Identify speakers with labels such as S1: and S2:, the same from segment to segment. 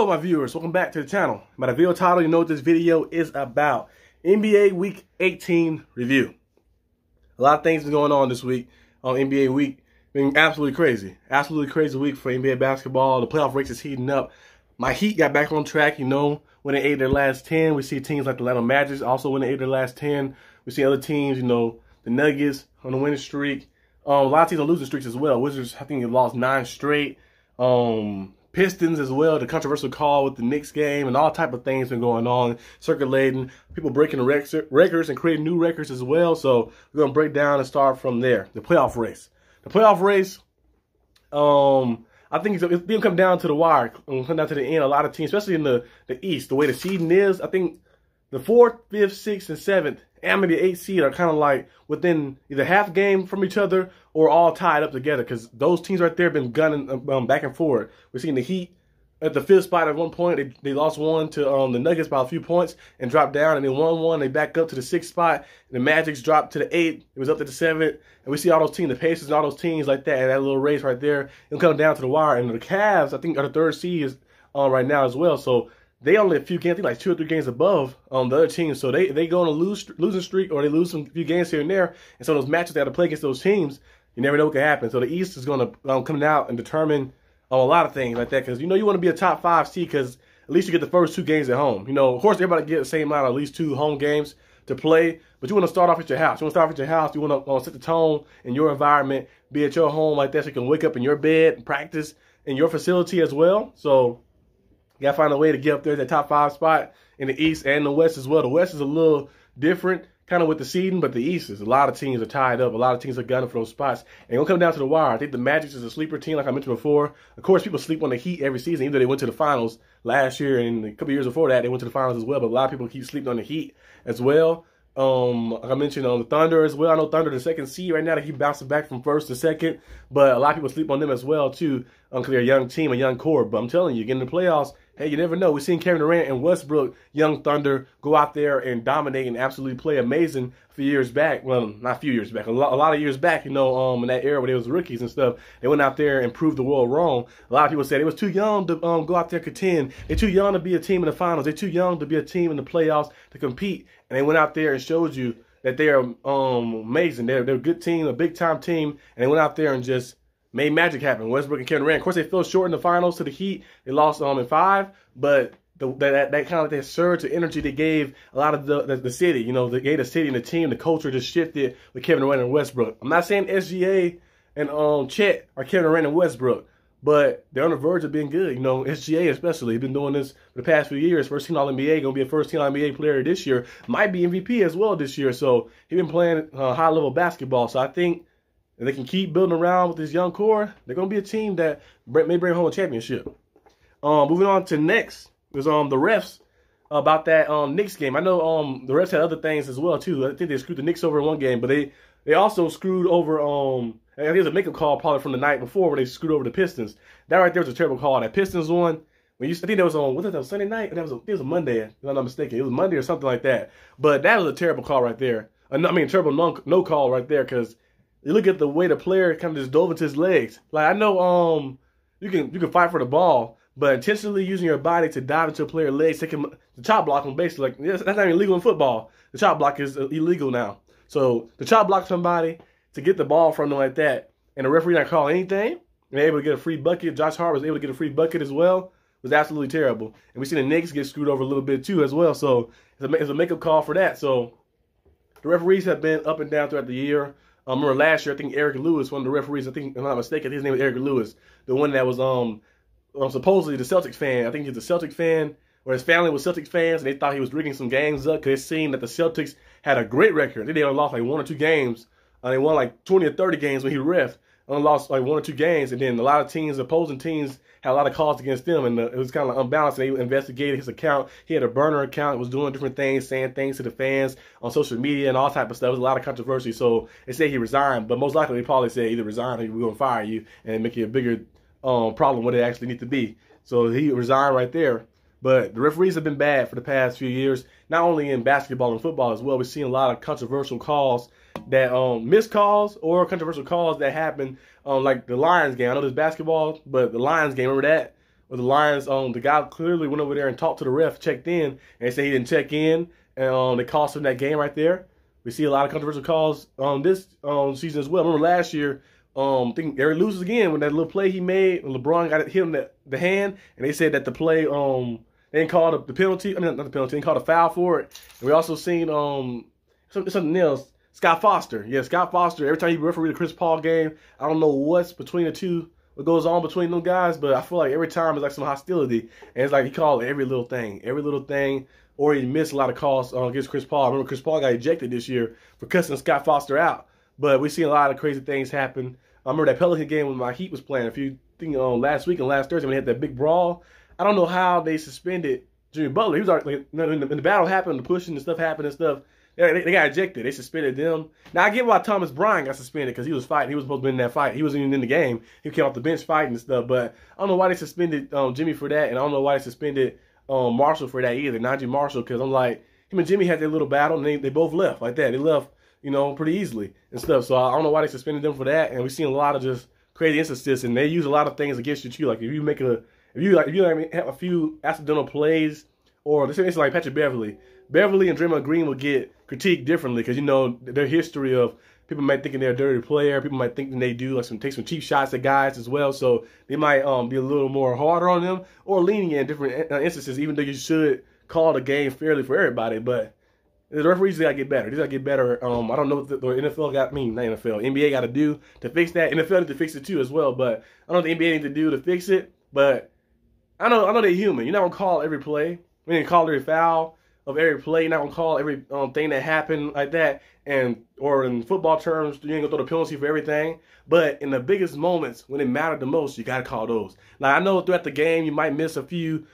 S1: Hello, my viewers. Welcome back to the channel. By the video title, you know what this video is about. NBA Week 18 review. A lot of things been going on this week on NBA Week. Been absolutely crazy. Absolutely crazy week for NBA basketball. The playoff race is heating up. My Heat got back on track, when they ate their last 10. We see teams like the Atlanta Magic also when they ate their last 10. We see other teams, the Nuggets on the winning streak. A lot of teams on losing streaks as well. Wizards, I think, have lost 9 straight. Pistons as well, the controversial call with the Knicks game, and all type of things been going on, circulating, people breaking the records and creating new records as well. So we're going to break down and start from there. The playoff race. The playoff race, I think it's going to come down to the wire, come down to the end. A lot of teams, especially in the East, the way the seeding is, I think the 4th, 5th, 6th, and 7th, and maybe the 8th seed are kind of like within either half game from each other or all tied up together, because those teams right there have been gunning back and forth. We're seeing the Heat at the 5th spot at one point. They lost one to the Nuggets by a few points and dropped down, and then won one. They back up to the 6th spot. The Magic's dropped to the 8th. It was up to the 7th. And we see all those teams, the Pacers and all those teams like that, and that little race right there. It'll come down to the wire. And the Cavs, I think, are the 3rd seed is on right now as well. So they only a few games, I think like 2 or 3 games above the other teams. So they go on a losing streak, or they lose some few games here and there. And so those matches they have to play against those teams, you never know what can happen. So the East is going to come out and determine a lot of things like that. Because, you want to be a top 5 seed because at least you get the first 2 games at home. Of course, everybody get the same amount of at least 2 home games to play. But you want to start off at your house. You want to start off at your house. You want to set the tone in your environment, be at your home like that so you can wake up in your bed and practice in your facility as well. So you got to find a way to get up there at that top 5 spot in the East and the West as well. The West is a little different kind of with the seeding, but the East is a lot of teams are tied up. A lot of teams are gunning for those spots. And it'll come down to the wire. I think the Magic is a sleeper team, like I mentioned before. Of course, people sleep on the Heat every season, even though they went to the finals last year, and a couple years before that, they went to the finals as well. But a lot of people keep sleeping on the Heat as well. Like I mentioned on the Thunder as well. I know Thunder the 2nd seed right now. They keep bouncing back from 1st to 2nd, but a lot of people sleep on them as well too, because they're a young team, a young core. But I'm telling you, getting in the playoffs, hey, you never know. We've seen Kevin Durant and Westbrook, young Thunder, go out there and dominate and absolutely play amazing a few years back. Well, not a few years back, a lot of years back, in that era when they was rookies and stuff. They went out there and proved the world wrong. A lot of people said they was too young to go out there and contend. They're too young to be a team in the finals. They're too young to be a team in the playoffs to compete. And they went out there and showed you that they are amazing. They're a good team, a big-time team, and they went out there and just made magic happen. Westbrook and Kevin Durant. Of course, they fell short in the finals to the Heat. They lost in 5, but that kind of that surge of energy they gave a lot of the city. They gave the city and the team, the culture just shifted with Kevin Durant and Westbrook. I'm not saying SGA and Chet are Kevin Durant and Westbrook, but they're on the verge of being good. SGA especially, he's been doing this for the past few years. First team All-NBA, going to be a first team All-NBA player this year. Might be MVP as well this year. So he's been playing high-level basketball. So I think if they can keep building around with this young core, they're going to be a team that may bring home a championship. Moving on to next is the refs about that Knicks game. I know the refs had other things as well too. I think they screwed the Knicks over in one game, but they also screwed over I think it was a makeup call probably from the night before where they screwed over the Pistons. That right there was a terrible call. That Pistons one, I think that was on, that was Sunday night? It was a Monday, if I'm not mistaken. It was Monday or something like that. But that was a terrible call right there. Terrible no call right there, because you look at the way the player kind of just dove into his legs. Like, I know you can fight for the ball, but intentionally using your body to dive into a player's legs, taking the chop block him, basically, like, that's not even illegal in football. The chop block is illegal now. So to chop block somebody, to get the ball from them like that, and the referee not call anything, and they're able to get a free bucket. Josh Hart was able to get a free bucket as well. It was absolutely terrible. And we see the Knicks get screwed over a little bit too as well. So it's a makeup call for that. So the referees have been up and down throughout the year. I remember last year, I think Eric Lewis, one of the referees, I think, if I'm not mistaken, his name was Eric Lewis, the one that was supposedly the Celtics fan. I think he's a Celtics fan, or his family was Celtics fans, and they thought he was rigging some games up because they seen that the Celtics had a great record. I think they only lost like 1 or 2 games. They won like 20 or 30 games when he reffed. Only lost like 1 or 2 games, and then a lot of teams, opposing teams, had a lot of calls against them, and it was kind of unbalanced. And they investigated his account. He had a burner account, was doing different things, saying things to the fans on social media and all type of stuff. It was a lot of controversy. So they say he resigned, but most likely they probably said either resign or we're going to fire you and make it a bigger problem what it actually needs to be. So he resigned right there. But the referees have been bad for the past few years, not only in basketball and football as well. We've seen a lot of controversial calls that missed calls or controversial calls that happen like the Lions game. I know there's basketball, but the Lions game, remember that? where the Lions, the guy clearly went over there and talked to the ref, checked in, and they said he didn't check in, and they cost him that game right there. We see a lot of controversial calls this season as well. Remember last year, I think Eric loses again when that little play he made, when LeBron got hit him the hand, and they said that the play, they didn't call the penalty, I mean, not the penalty, they didn't call the foul for it. And we also seen something else. Scott Foster. Yeah, Scott Foster, every time he refereed a Chris Paul game, I don't know what's between the two, what goes on between them guys, but I feel like every time it's like some hostility. And it's like he called every little thing, or he missed a lot of calls against Chris Paul. I remember Chris Paul got ejected this year for cussing Scott Foster out. But we see a lot of crazy things happen. I remember that Pelican game when my Heat was playing last week and last Thursday when they had that big brawl. I don't know how they suspended Jimmy Butler. He was already, when the battle happened, the pushing and stuff happened and stuff. They got ejected. They suspended them. Now, I get why Thomas Bryant got suspended because he was fighting. He was supposed to be in that fight. He wasn't even in the game. He came off the bench fighting and stuff. But I don't know why they suspended Jimmy for that, and I don't know why they suspended Marshall for that either, Najee Marshall, because I'm like, him and Jimmy had their little battle, and they both left like that. They left, pretty easily and stuff. So I don't know why they suspended them for that. And we've seen a lot of just crazy instances, and they use a lot of things against you too. Like if you have a few accidental plays, or let's say it's like Patrick Beverly and Draymond Green will get critiqued differently because their history of people might think they're a dirty player. People might think that they do take some cheap shots at guys as well. So they might be a little more harder on them or lenient in different instances, even though you should call the game fairly for everybody. But the referees got to get better. They got to get better. I don't know what the NFL not NFL, NBA got to do to fix that. NFL need to fix it too as well. But I don't know what the NBA need to do to fix it. But I know they're human. You're not gonna call every play. We didn't call every foul of every play. You're not gonna call every thing that happened like that. Or in football terms, you ain't gonna throw the penalty for everything. But in the biggest moments, when it mattered the most, you gotta call those. Now I know throughout the game you might miss a few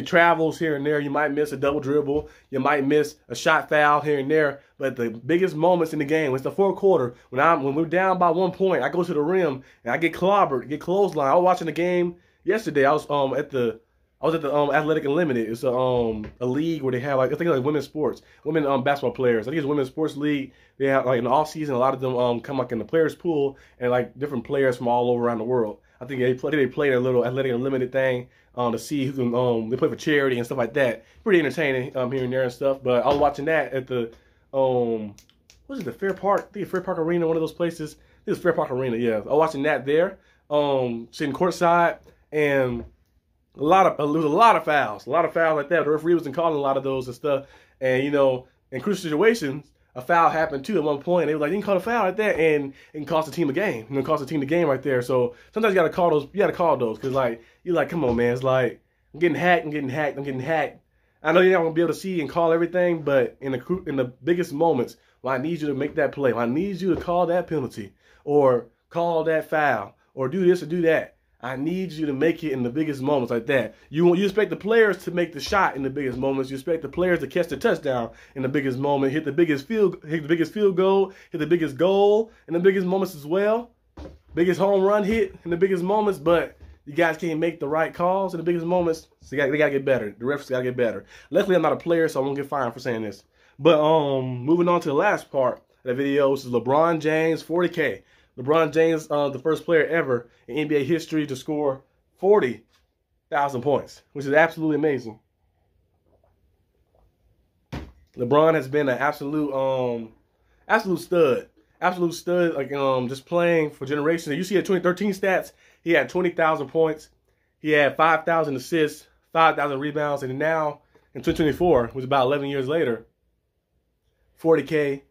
S1: travels here and there. You might miss a double dribble. You might miss a shot foul here and there. But the biggest moments in the game, it's the fourth quarter. When we're down by 1 point, I go to the rim and I get clobbered, get clothesline. I was watching the game yesterday. I was at the Athletic Unlimited. It's a league where they have I think women's sports, women basketball players. I think it's a women's sports league. They have in the off season, a lot of them come in the players pool and different players from all over around the world. I think they play their little Athletic Unlimited thing to see who can they play for charity and stuff like that. Pretty entertaining here and there and stuff. But I was watching that at the what is it, the Fair Park? I think it's Fair Park Arena, one of those places. I think it's Fair Park Arena, yeah. I was watching that there, sitting courtside, and there was a lot of fouls like that. The referee wasn't calling a lot of those and stuff. And in crucial situations, a foul happened too at one point. They were like, "You didn't call a foul like that," and it can cost the team a game. Cost the team the game right there. So sometimes you gotta call those. You gotta call those because you're like, come on, man. It's like I'm getting hacked. I know you're not gonna be able to see and call everything, but in the biggest moments, I need you to make that play. I need you to call that penalty or call that foul or do this or do that. I need you to make it in the biggest moments like that. You expect the players to make the shot in the biggest moments. You expect the players to catch the touchdown in the biggest moment, hit the biggest field goal, hit the biggest goal in the biggest moments as well. Biggest home run hit in the biggest moments, but you guys can't make the right calls in the biggest moments. So they gotta get better. The refs gotta get better. Luckily, I'm not a player, so I won't get fined for saying this. But moving on to the last part of the video, this is LeBron James 40K. LeBron James, the first player ever in NBA history to score 40,000 points, which is absolutely amazing. LeBron has been an absolute stud. Absolute stud, just playing for generations. You see at 2013 stats, he had 20,000 points. He had 5,000 assists, 5,000 rebounds, and now in 2024, which is about 11 years later, 40K,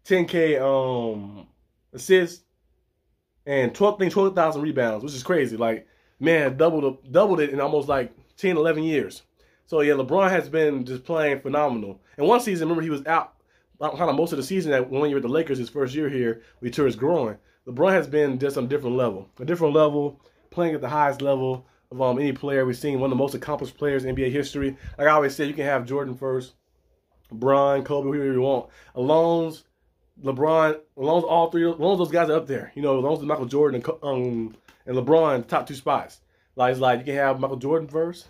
S1: 10K assists, and 12,000 rebounds, which is crazy. Doubled it in almost 10, 11 years. So yeah, LeBron has been just playing phenomenal. And one season, remember, he was out kind of most of the season that when you were at the Lakers, his first year here, we tore his groin. LeBron has been just on a different level, playing at the highest level of any player we've seen. One of the most accomplished players in NBA history. Like I always say, you can have Jordan first, LeBron, Kobe, whoever you want. LeBron, all three of those guys are up there. Along with Michael Jordan and LeBron, top two spots. It's like you can have Michael Jordan first,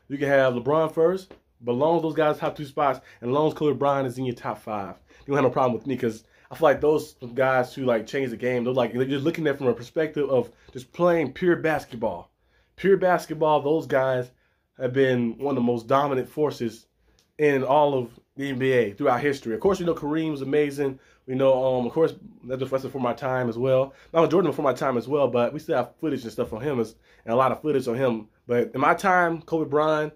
S1: you can have LeBron first, but along with those guys, top two spots, and along with Kobe Bryant is in your top five. You don't have no problem with me because I feel like those guys who change the game, they're just looking at it from a perspective of just playing pure basketball. pure basketball, those guys have been one of the most dominant forces in all of the NBA throughout history. Of course, we know Kareem was amazing. We know, of course, that's before my time as well. Michael Jordan before my time as well, but we still have footage and stuff on him, and a lot of footage on him. But in my time, Kobe Bryant,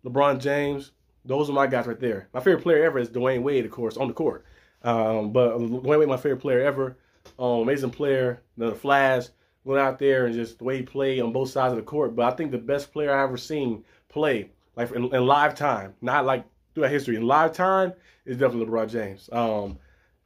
S1: LeBron James, those are my guys right there. My favorite player ever is Dwayne Wade, of course, on the court. But Dwayne Wade, my favorite player ever. Amazing player, the Flash, went out there and just the way he played on both sides of the court. But I think the best player I've ever seen play, like in live time, not like throughout history, in live time, is definitely LeBron James.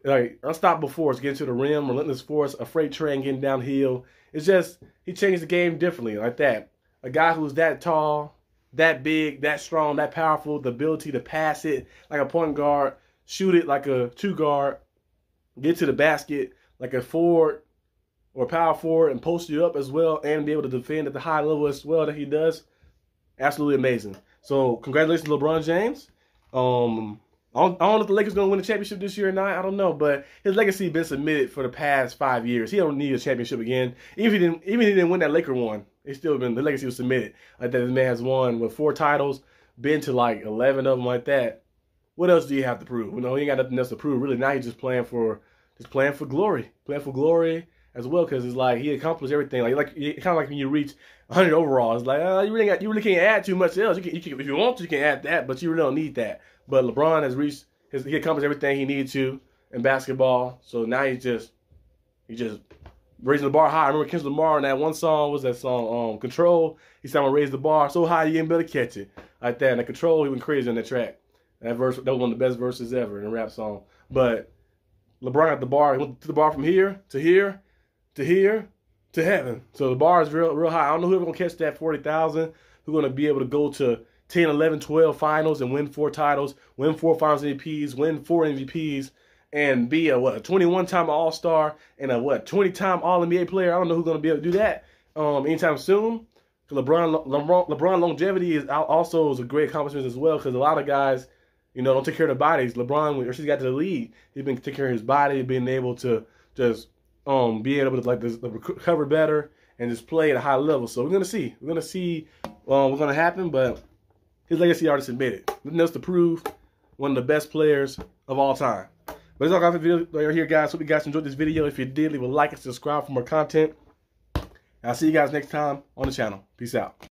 S1: Like unstoppable force, getting to the rim, relentless force, a freight train getting downhill. It's just, he changed the game differently like that. A guy who's that tall, that big, that strong, that powerful, the ability to pass it like a point guard, shoot it like a two guard, get to the basket like a forward or power forward and post you up as well and be able to defend at the high level as well that he does. Absolutely amazing. So congratulations to LeBron James. I don't know if the Lakers are going to win the championship this year or not. I don't know, but his legacy has been cemented for the past 5 years. He don't need a championship again. Even if he didn't win that Laker one, it's still been, the legacy was cemented. Like that, this man has won with 4 titles, been to like 11 of them like that. What else do you have to prove? You know, he ain't got nothing else to prove really. Now he's just playing for glory, as well, because it's like he accomplished everything. Like kind of like when you reach 100 overall, it's like you really can't add too much else. You can, if you want to, you can add that, but you really don't need that. But LeBron has he accomplished everything he needed to in basketball. So now he's just raising the bar high. I remember Kendrick Lamar in that one song, was that song Control? He said, I'm gonna raise the bar so high you ain't better catch it. Like that. And the Control, he went crazy on that track. That verse, that was one of the best verses ever in a rap song. But LeBron at the bar, he went to the bar from here to here to here to heaven. So the bar is real high. I don't know who's gonna catch that 40,000, who's gonna be able to go to 10, 11, 12 finals and win 4 titles, win 4 finals MVPs, win 4 MVPs, and be a 21-time All-Star and a 20-time All-NBA player. I don't know who's going to be able to do that anytime soon. LeBron longevity is also a great accomplishment as well, because a lot of guys, you know, don't take care of their bodies. LeBron, when he got to the league, he's been taking care of his body, being able to just be able to like recover better and just play at a high level. So we're gonna see what's gonna happen, but his legacy already submitted. Nothing else to prove. One of the best players of all time. But that's all I got for the video right here, guys. Hope you guys enjoyed this video. If you did, leave a like and subscribe for more content. I'll see you guys next time on the channel. Peace out.